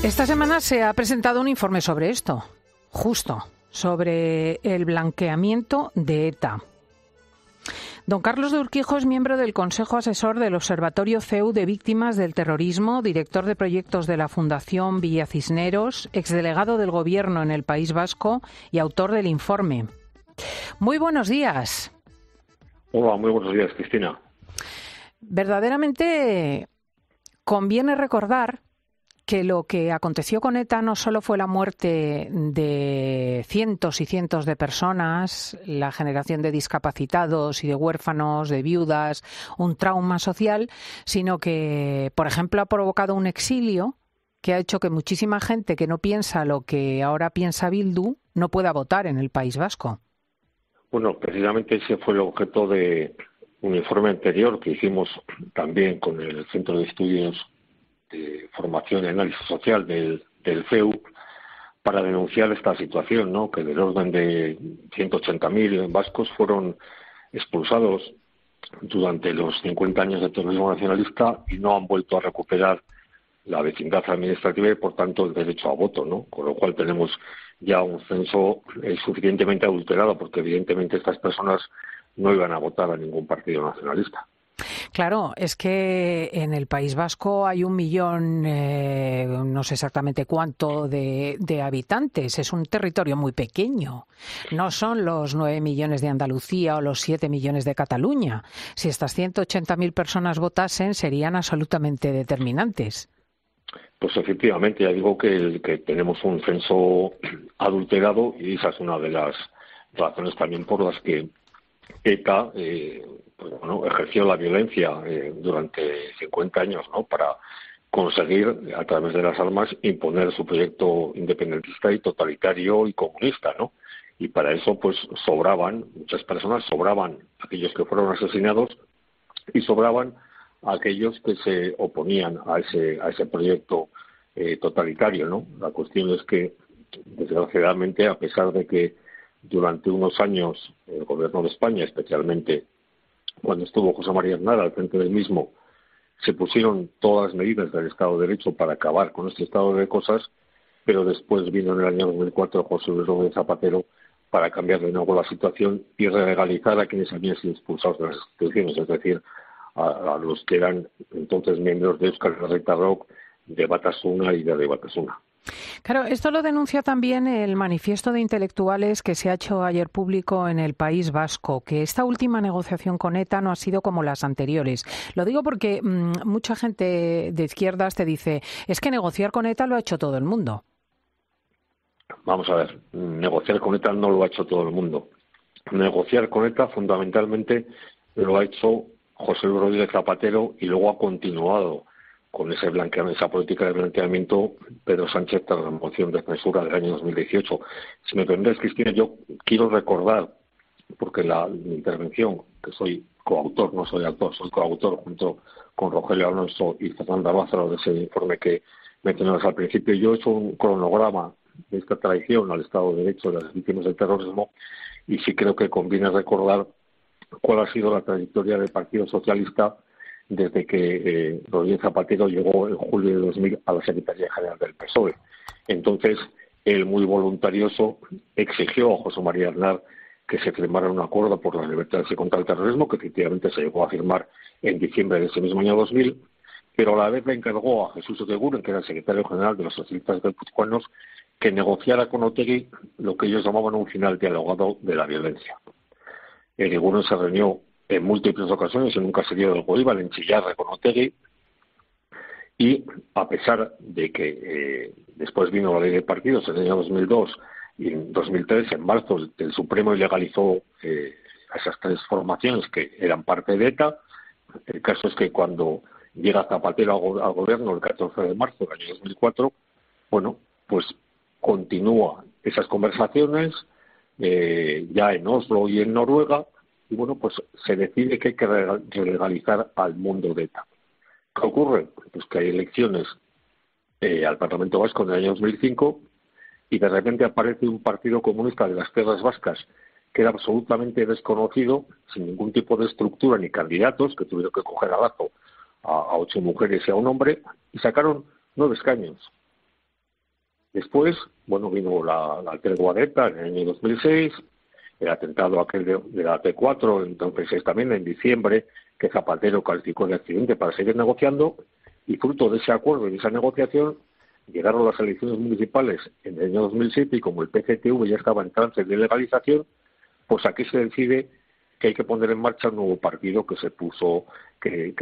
Esta semana se ha presentado un informe sobre esto, justo, sobre el blanqueamiento de ETA. Don Carlos de Urquijo es miembro del Consejo Asesor del Observatorio CEU de Víctimas del Terrorismo, director de proyectos de la Fundación Villa Cisneros, exdelegado del Gobierno en el País Vasco y autor del informe. Muy buenos días. Hola, muy buenos días, Cristina. Verdaderamente conviene recordar que lo que aconteció con ETA no solo fue la muerte de cientos y cientos de personas, la generación de discapacitados y de huérfanos, de viudas, un trauma social, sino que, por ejemplo, ha provocado un exilio que ha hecho que muchísima gente que no piensa lo que ahora piensa Bildu no pueda votar en el País Vasco. Bueno, precisamente ese fue el objeto de un informe anterior que hicimos también con el Centro de Estudios de Formación y Análisis Social del CEU para denunciar esta situación, ¿no? Que del orden de 180.000 vascos fueron expulsados durante los 50 años de terrorismo nacionalista y no han vuelto a recuperar la vecindad administrativa y, por tanto, el derecho a voto, ¿no? Con lo cual tenemos ya un censo suficientemente adulterado, porque evidentemente estas personas no iban a votar a ningún partido nacionalista. Claro, es que en el País Vasco hay 1 millón, no sé exactamente cuánto, de habitantes. Es un territorio muy pequeño. No son los 9 millones de Andalucía o los 7 millones de Cataluña. Si estas 180.000 personas votasen, serían absolutamente determinantes. Pues efectivamente, ya digo que tenemos un censo adulterado y esa es una de las razones también por las que ETA ejerció la violencia durante 50 años, ¿no? Para conseguir, a través de las armas, imponer su proyecto independentista y totalitario y comunista, ¿no? Y para eso, pues, sobraban muchas personas, sobraban aquellos que fueron asesinados y sobraban aquellos que se oponían a ese proyecto totalitario, ¿no? La cuestión es que, desgraciadamente, a pesar de que durante unos años el Gobierno de España, especialmente cuando estuvo José María Aznar al frente del mismo, se pusieron todas las medidas del Estado de Derecho para acabar con este estado de cosas, pero después vino en el año 2004 José Luis Rodríguez Zapatero para cambiar de nuevo la situación y legalizar a quienes habían sido expulsados de las instituciones, es decir, a los que eran entonces miembros de Euskal Herria Rock, de Batasuna y de Batasuna. Claro, esto lo denuncia también el manifiesto de intelectuales que se ha hecho ayer público en el País Vasco, que esta última negociación con ETA no ha sido como las anteriores. Lo digo porque mucha gente de izquierdas te dice, es que negociar con ETA lo ha hecho todo el mundo. Vamos a ver, negociar con ETA no lo ha hecho todo el mundo. Negociar con ETA fundamentalmente lo ha hecho José Luis Rodríguez Zapatero y luego ha continuado con esa política de blanqueamiento Pedro Sánchez tras la moción de censura del año 2018. Si me permites, Cristina, yo quiero recordar, porque mi intervención, que soy coautor, no soy autor, soy coautor junto con Rogelio Alonso y Fernando Lázaro de ese informe que mencionabas al principio, yo he hecho un cronograma de esta traición al Estado de Derecho de las víctimas del terrorismo y sí creo que conviene recordar cuál ha sido la trayectoria del Partido Socialista desde que Rodríguez Zapatero llegó en julio de 2000 a la Secretaría General del PSOE. Entonces, él, muy voluntarioso, exigió a José María Aznar que se firmara un acuerdo por las libertades y contra el terrorismo, que efectivamente se llegó a firmar en diciembre de ese mismo año 2000, pero a la vez le encargó a Jesús Oteguren, que era el secretario general de los socialistas guipuzcoanos, que negociara con Otegi lo que ellos llamaban un final dialogado de la violencia. Eguiguren se reunió en múltiples ocasiones en un caserío del Bolívar, en Chillarra, con Otegi, y a pesar de que después vino la ley de partidos en el año 2002 y en 2003, en marzo, el Supremo ilegalizó a esas tres formaciones que eran parte de ETA. El caso es que cuando llega Zapatero al gobierno el 14 de marzo del año 2004, bueno, pues continúa esas conversaciones ya en Oslo y en Noruega, y bueno, pues se decide que hay que relegalizar al mundo de ETA. ¿Qué ocurre? Pues que hay elecciones al Parlamento Vasco en el año 2005 y de repente aparece un partido comunista de las tierras vascas que era absolutamente desconocido, sin ningún tipo de estructura ni candidatos, que tuvieron que coger a lazo a 8 mujeres y a un hombre, y sacaron 9 escaños. Después, bueno, vino la tregua de ETA en el año 2006, el atentado aquel de la T4 en 2006 también, en diciembre, que Zapatero calificó de accidente para seguir negociando, y fruto de ese acuerdo y de esa negociación llegaron las elecciones municipales en el año 2007 y como el PCTV ya estaba en trance de legalización, pues aquí se decide que hay que poner en marcha un nuevo partido que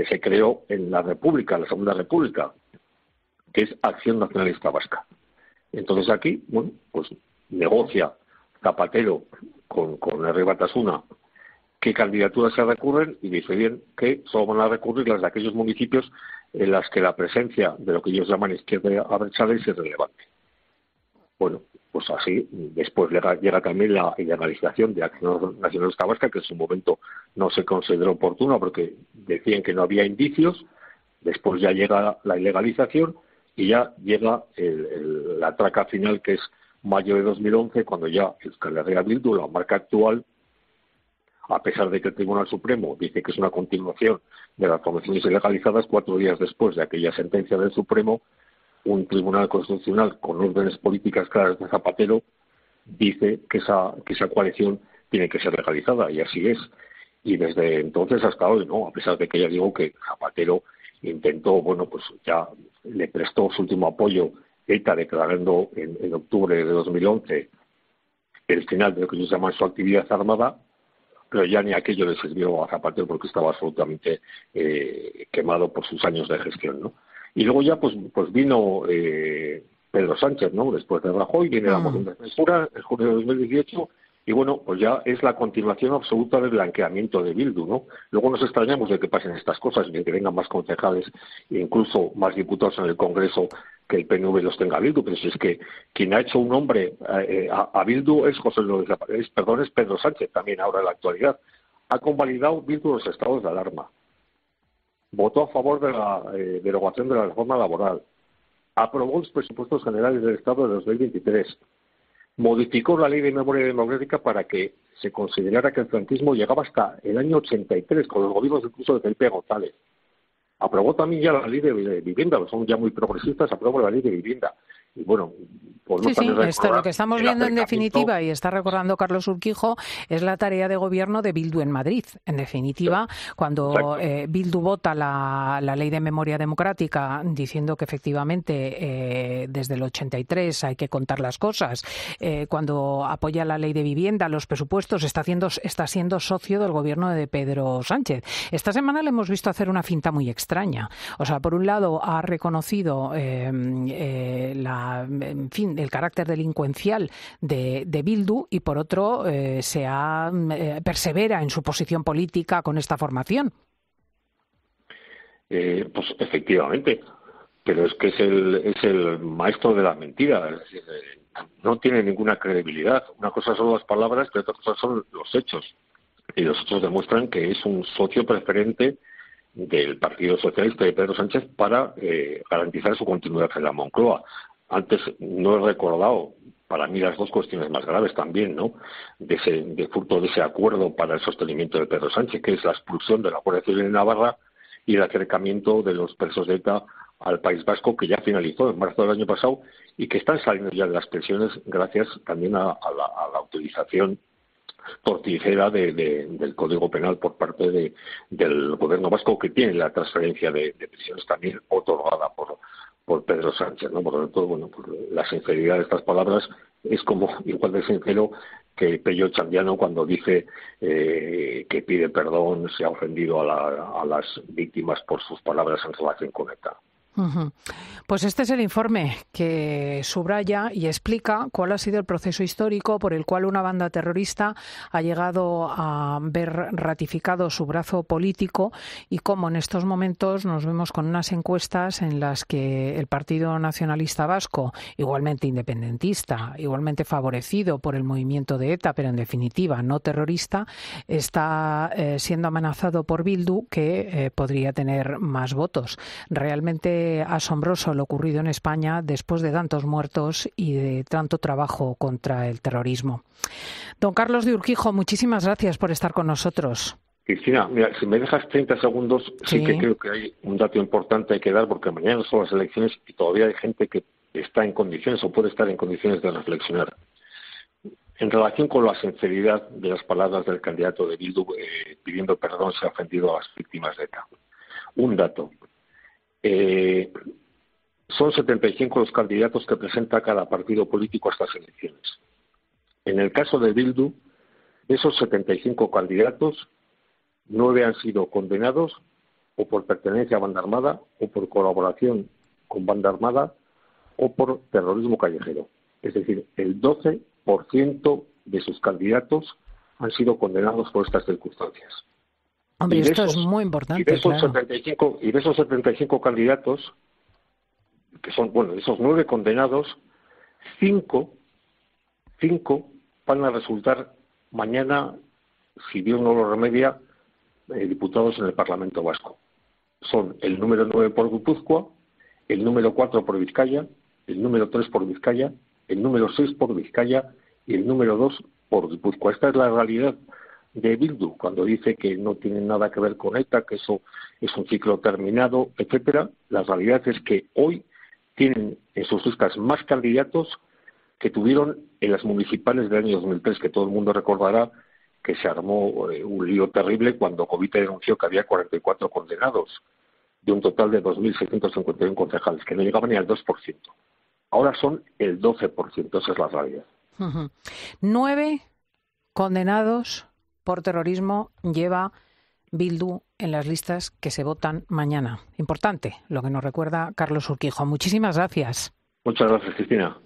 se creó en la República, la Segunda República, que es Acción Nacionalista Vasca. Entonces aquí, bueno, pues negocia Zapatero con R. Batasuna qué candidaturas se recurren y dice bien que solo van a recurrir las de aquellos municipios en las que la presencia de lo que ellos llaman izquierda abertzale es irrelevante. Bueno, pues así, después llega también la ilegalización de Acción Nacionalista Vasca, que en su momento no se consideró oportuna porque decían que no había indicios. Después ya llega la ilegalización y ya llega la traca final, que es mayo de 2011, cuando ya Euskal Herria Bildu, la marca actual, a pesar de que el Tribunal Supremo dice que es una continuación de las promociones ilegalizadas, 4 días después de aquella sentencia del Supremo, un Tribunal Constitucional con órdenes políticas claras de Zapatero dice que esa coalición tiene que ser legalizada, y así es. Y desde entonces hasta hoy, ¿no? A pesar de que ya digo que Zapatero intentó, bueno, pues ya le prestó su último apoyo ETA, declarando en octubre de 2011 el final de lo que ellos llaman su actividad armada, pero ya ni aquello le sirvió a Zapatero porque estaba absolutamente quemado por sus años de gestión, ¿no? Y luego ya pues vino Pedro Sánchez, ¿no? Después de Rajoy viene la moción de censura en junio de 2018 y bueno, pues ya es la continuación absoluta del blanqueamiento de Bildu, ¿no? Luego nos extrañamos de que pasen estas cosas, de que vengan más concejales e incluso más diputados en el Congreso que el PNV los tenga Bildu, pero si es que quien ha hecho un nombre a Bildu es es Pedro Sánchez también ahora en la actualidad. Ha convalidado Bildu los estados de alarma, votó a favor de la derogación de la reforma laboral, aprobó los presupuestos generales del Estado de 2023, modificó la ley de memoria democrática para que se considerara que el franquismo llegaba hasta el año 83, con los gobiernos incluso de Felipe González. Aprobó también ya la ley de vivienda, son ya muy progresistas, aprobó la ley de vivienda. Y bueno, sí, esto, lo que estamos viendo en definitiva, y está recordando Carlos Urquijo, es la tarea de gobierno de Bildu en Madrid. En definitiva, cuando Bildu vota la ley de memoria democrática diciendo que efectivamente desde el 83 hay que contar las cosas, cuando apoya la ley de vivienda, los presupuestos, está siendo socio del gobierno de Pedro Sánchez. Esta semana le hemos visto hacer una finta muy extraña. O sea, por un lado ha reconocido el carácter delincuencial de Bildu y por otro persevera en su posición política con esta formación. Pues efectivamente, pero es que es el maestro de la mentira, es decir, no tiene ninguna credibilidad. Una cosa son las palabras, pero otra cosa son los hechos. Y los hechos demuestran que es un socio preferente del Partido Socialista de Pedro Sánchez para garantizar su continuidad en la Moncloa. Antes no he recordado, para mí, las dos cuestiones más graves también, ¿no? De fruto de ese acuerdo para el sostenimiento de Pedro Sánchez, que es la expulsión de la Guardia Civil en Navarra y el acercamiento de los presos de ETA al País Vasco, que ya finalizó en marzo del año pasado y que están saliendo ya de las prisiones gracias también a la utilización torticera del Código Penal por parte del Gobierno vasco, que tiene la transferencia de prisiones también otorgada por Pedro Sánchez, ¿no? Por lo tanto, bueno, pues la sinceridad de estas palabras es como igual de sincero que Pello Chandiano cuando dice que pide perdón, se ha ofendido a las víctimas por sus palabras en relación con ETA. Pues este es el informe que subraya y explica cuál ha sido el proceso histórico por el cual una banda terrorista ha llegado a ver ratificado su brazo político y cómo en estos momentos nos vemos con unas encuestas en las que el Partido Nacionalista Vasco, igualmente independentista, igualmente favorecido por el movimiento de ETA, pero en definitiva no terrorista, está siendo amenazado por Bildu, que podría tener más votos. Realmente asombroso lo ocurrido en España después de tantos muertos y de tanto trabajo contra el terrorismo. Don Carlos de Urquijo, muchísimas gracias por estar con nosotros. Cristina, mira, si me dejas 30 segundos, sí que creo que hay un dato importante que dar, porque mañana son las elecciones y todavía hay gente que está en condiciones o puede estar en condiciones de reflexionar. En relación con la sinceridad de las palabras del candidato de Bildu pidiendo perdón si ha ofendido a las víctimas de ETA. Un dato. Son 75 los candidatos que presenta cada partido político a estas elecciones. En el caso de Bildu, de esos 75 candidatos, 9 han sido condenados o por pertenencia a banda armada, o por colaboración con banda armada, o por terrorismo callejero. Es decir, el 12% de sus candidatos han sido condenados por estas circunstancias. Hombre, esto es muy importante. Y de esos 75 candidatos, que son, de esos 9 condenados, 5 van a resultar mañana, si Dios no lo remedia, diputados en el Parlamento Vasco. Son el número 9 por Guipúzcoa, el número 4 por Vizcaya, el número 3 por Vizcaya, el número 6 por Vizcaya y el número 2 por Guipúzcoa. Esta es la realidad de Bildu, cuando dice que no tiene nada que ver con ETA, que eso es un ciclo terminado, etcétera. La realidad es que hoy tienen en sus listas más candidatos que tuvieron en las municipales del año 2003, que todo el mundo recordará que se armó un lío terrible cuando Covite denunció que había 44 condenados de un total de 2.651 concejales, que no llegaban ni al 2%. Ahora son el 12%, esa es la realidad. 9 condenados por terrorismo lleva Bildu en las listas que se votan mañana. Importante, lo que nos recuerda Carlos Urquijo. Muchísimas gracias. Muchas gracias, Cristina.